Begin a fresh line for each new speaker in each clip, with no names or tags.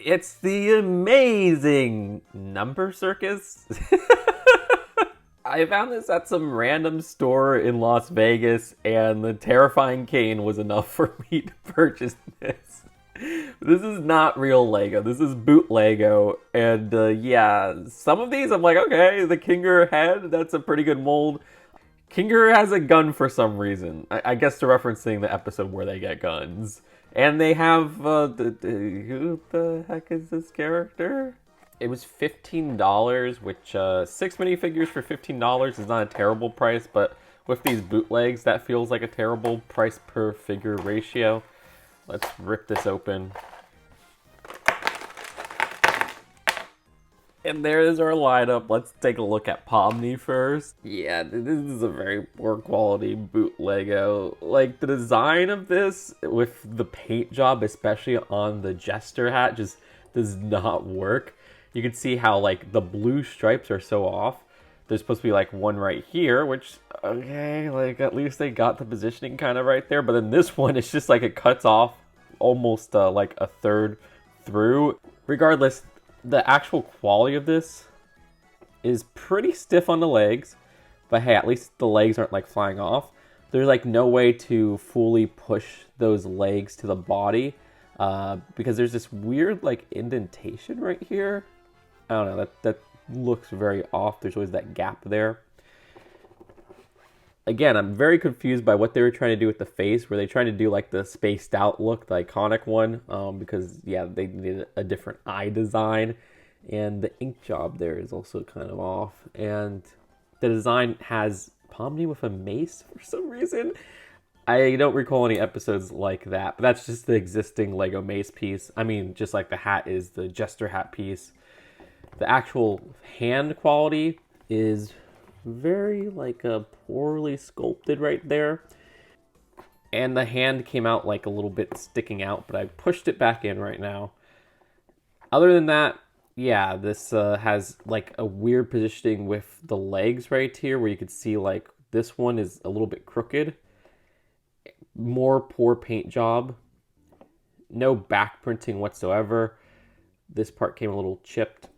It's the amazing number circus. I found this at some random store in Las Vegas, and the terrifying Caine was enough for me to purchase this. This is not real Lego. This is Bootlego, and yeah, some of these I'm like, okay, the Kinger head, that's a pretty good mold. Kinger has a gun for some reason. I guess they're referencing the episode where they get guns. And they have, who the heck is this character? It was $15, which 6 minifigures for $15 is not a terrible price, but with these bootlegs, that feels like a terrible price per figure ratio. Let's rip this open. And there's our lineup. Let's take a look at Pomni first. Yeah, this is a very poor quality Bootlego. Like, the design of this with the paint job, especially on the jester hat, just does not work. You can see how, like, the blue stripes are so off. There's supposed to be, like, one right here, which, okay, like, at least they got the positioning kind of right there. But then this one, it's just like it cuts off almost, like, a third through. Regardless, the actual quality of this is pretty stiff on the legs, but hey, at least the legs aren't like flying off. There's like no way to fully push those legs to the body because there's this weird like indentation right here. I don't know, that looks very off. There's always that gap there. Again, I'm very confused by what they were trying to do with the face. Were they trying to do like the spaced out look, the iconic one? Because yeah, they needed a different eye design. And the ink job there is also kind of off. And the design has Pomni with a mace for some reason. I don't recall any episodes like that, but that's just the existing Lego mace piece. I mean, just like the hat is the jester hat piece. The actual hand quality is very like poorly sculpted right there, and the hand came out like a little bit sticking out, but I pushed it back in right now. Other than that, yeah, this has like a weird positioning with the legs right here where you can see like this one is a little bit crooked. More poor paint job, no back printing whatsoever. This part came a little chipped.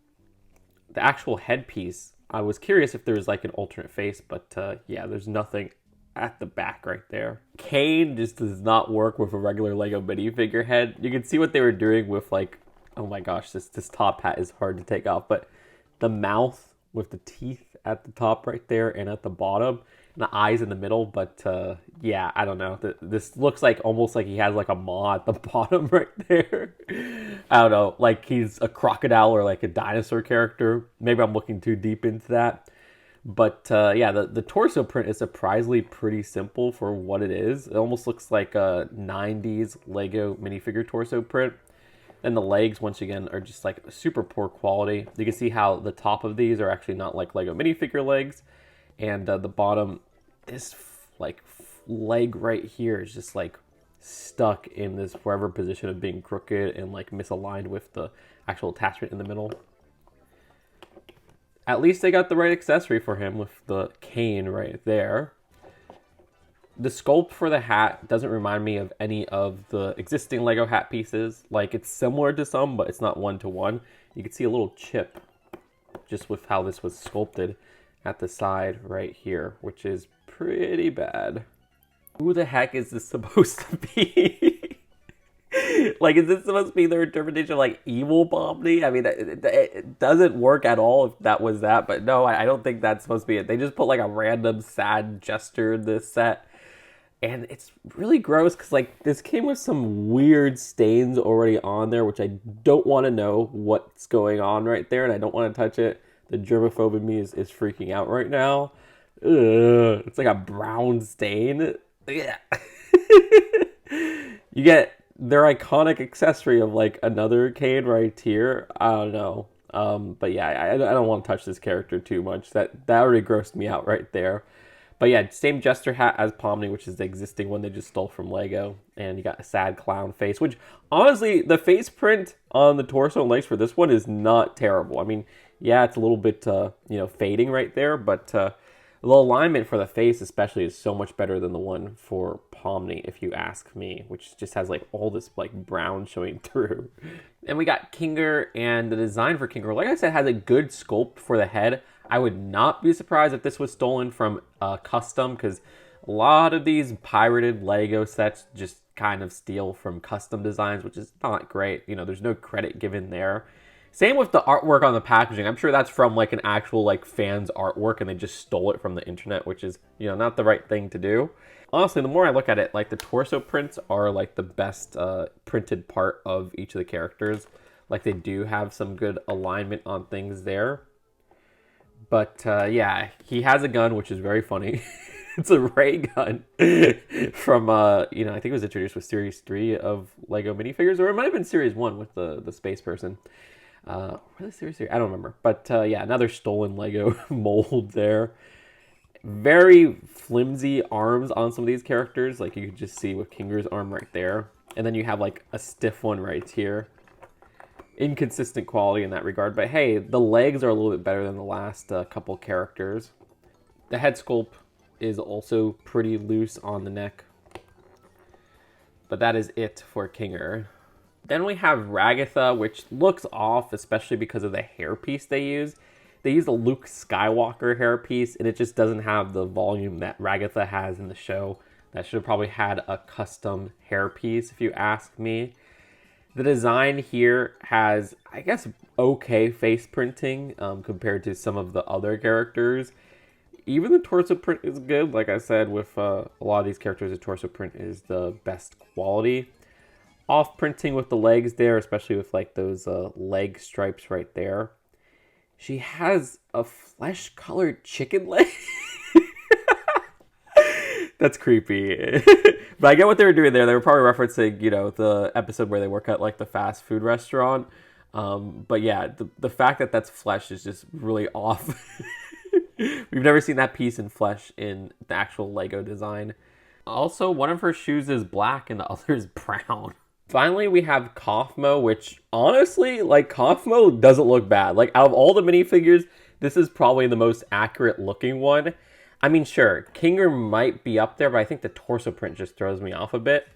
The actual headpiece, I was curious if there was like an alternate face, but yeah, there's nothing at the back right there. Caine just does not work with a regular Lego minifigure head. You can see what they were doing with like, oh my gosh, this top hat is hard to take off, but the mouth with the teeth at the top right there and at the bottom, and the eyes in the middle, but yeah, I don't know. This looks like almost like he has like a maw at the bottom right there. I don't know, like he's a crocodile or like a dinosaur character. Maybe I'm looking too deep into that. But yeah, the torso print is surprisingly pretty simple for what it is. It almost looks like a 90s Lego minifigure torso print. And the legs, once again, are just like super poor quality. You can see how the top of these are actually not like Lego minifigure legs. And the bottom, this like leg right here is just like stuck in this forever position of being crooked and like misaligned with the actual attachment in the middle. At least they got the right accessory for him with the cane right there. The sculpt for the hat doesn't remind me of any of the existing Lego hat pieces. Like, it's similar to some, but it's not one-to-one. You can see a little chip just with how this was sculpted at the side right here, which is pretty bad. Who the heck is this supposed to be? Like, is this supposed to be their interpretation of, like, evil Pomni? I mean, it doesn't work at all if that was that, but no, I don't think that's supposed to be it. They just put, like, a random sad jester in this set. And it's really gross because, like, this came with some weird stains already on there, which I don't want to know what's going on right there, and I don't want to touch it. The germaphobe in me is freaking out right now. Ugh, it's like a brown stain. Yeah. You get their iconic accessory of, like, another Caine right here. I don't know. But yeah, I don't want to touch this character too much. That already grossed me out right there. But yeah, same jester hat as Pomni, which is the existing one they just stole from Lego. And you got a sad clown face, which honestly, the face print on the torso and legs for this one is not terrible. I mean, yeah, it's a little bit, fading right there, but The alignment for the face especially is so much better than the one for Pomni, if you ask me, which just has like all this like brown showing through. And we got Kinger, and the design for Kinger, like I said, has a good sculpt for the head. I would not be surprised if this was stolen from custom, because a lot of these pirated Lego sets just kind of steal from custom designs, which is not great. You know, there's no credit given there. Same with the artwork on the packaging. I'm sure that's from like an actual like fan's artwork and they just stole it from the internet, which is, you know, not the right thing to do. Honestly, the more I look at it, like the torso prints are like the best printed part of each of the characters. Like they do have some good alignment on things there. But yeah, he has a gun, which is very funny. It's a ray gun from, you know, I think it was introduced with Series 3 of Lego minifigures, or it might have been Series 1 with the space person. Really Series 3? I don't remember. But yeah, another stolen Lego mold there. Very flimsy arms on some of these characters. Like you could just see with Kinger's arm right there. And then you have like a stiff one right here. Inconsistent quality in that regard. But hey, the legs are a little bit better than the last couple characters. The head sculpt is also pretty loose on the neck. But that is it for Kinger. Then we have Ragatha, which looks off, especially because of the hairpiece they use. They use a Luke Skywalker hairpiece, and it just doesn't have the volume that Ragatha has in the show. That should have probably had a custom hairpiece, if you ask me. The design here has, I guess, okay face printing compared to some of the other characters. Even the torso print is good. Like I said, with a lot of these characters, the torso print is the best quality. Off printing with the legs there, especially with like those leg stripes right there. She has a flesh colored chicken leg. That's creepy. But I get what they were doing there. They were probably referencing, you know, the episode where they work at like the fast food restaurant. But yeah, the fact that that's flesh is just really off. We've never seen that piece in flesh in the actual Lego design. Also, one of her shoes is black and the other is brown. Finally, we have Kaufmo, which honestly, like, Kaufmo doesn't look bad. Like, out of all the minifigures, this is probably the most accurate looking one. I mean, sure, Kinger might be up there, but I think the torso print just throws me off a bit.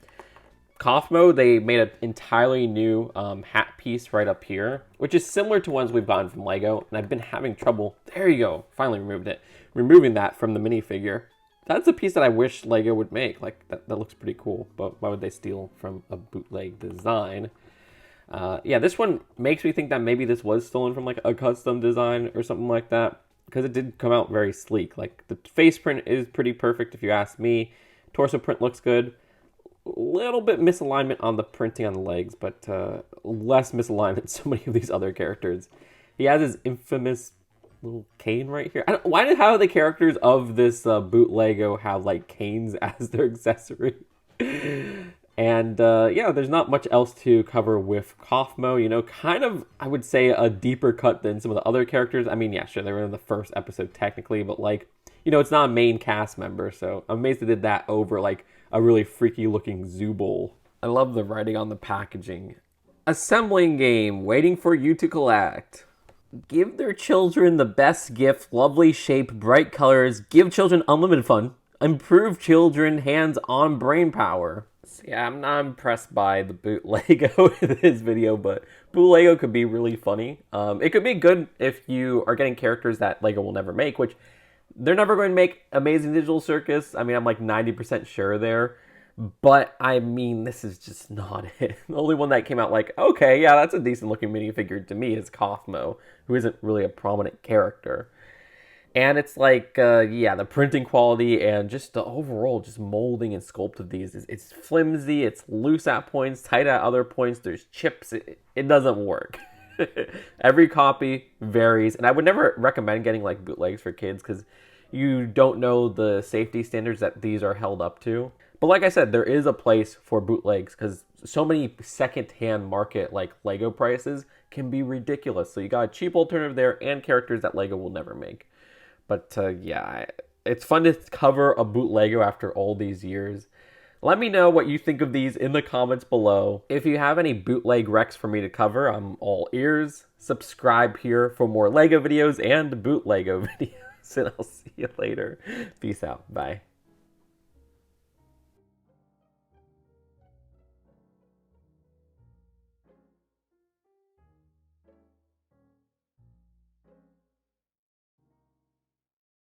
Kaufmo, they made an entirely new hat piece right up here, which is similar to ones we've gotten from Lego, and I've been having trouble, there you go, finally removed it, removing that from the minifigure. That's a piece that I wish Lego would make. Like, that looks pretty cool, but why would they steal from a bootleg design? Yeah, this one makes me think that maybe this was stolen from, like, a custom design or something like that, because it did come out very sleek. Like, the face print is pretty perfect, if you ask me. Torso print looks good. A little bit misalignment on the printing on the legs, but less misalignment than so many of these other characters. He has his infamous little Caine right here. Why did how the characters of this boot Lego have like canes as their accessory? And yeah, there's not much else to cover with Kaufmo. You know, kind of, I would say, a deeper cut than some of the other characters. I mean, yeah, sure, they were in the first episode technically, but like, you know, it's not a main cast member, so I'm amazed they did that over like a really freaky looking Zooble. I love the writing on the packaging. Assembling game, waiting for you to collect. Give their children the best gift, lovely shape, bright colors, give children unlimited fun, improve children hands-on brain power. So yeah, I'm not impressed by the boot Lego in this video, but boot Lego could be really funny. It could be good if you are getting characters that Lego will never make, which they're never going to make Amazing Digital Circus. I mean, I'm like 90% sure there. But, I mean, this is just not it. The only one that came out like, okay, yeah, that's a decent looking minifigure to me is Kaufmo, who isn't really a prominent character. And it's like, yeah, the printing quality and just the overall just molding and sculpt of these, it's flimsy, it's loose at points, tight at other points, there's chips, it doesn't work. Every copy varies, and I would never recommend getting like bootlegs for kids because you don't know the safety standards that these are held up to. But like I said, there is a place for bootlegs because so many second-hand market like Lego prices can be ridiculous. So you got a cheap alternative there and characters that Lego will never make. But yeah, it's fun to cover a boot Lego after all these years. Let me know what you think of these in the comments below. If you have any bootleg recs for me to cover, I'm all ears. Subscribe here for more Lego videos and boot Lego videos. and I'll see you later. Peace out. Bye.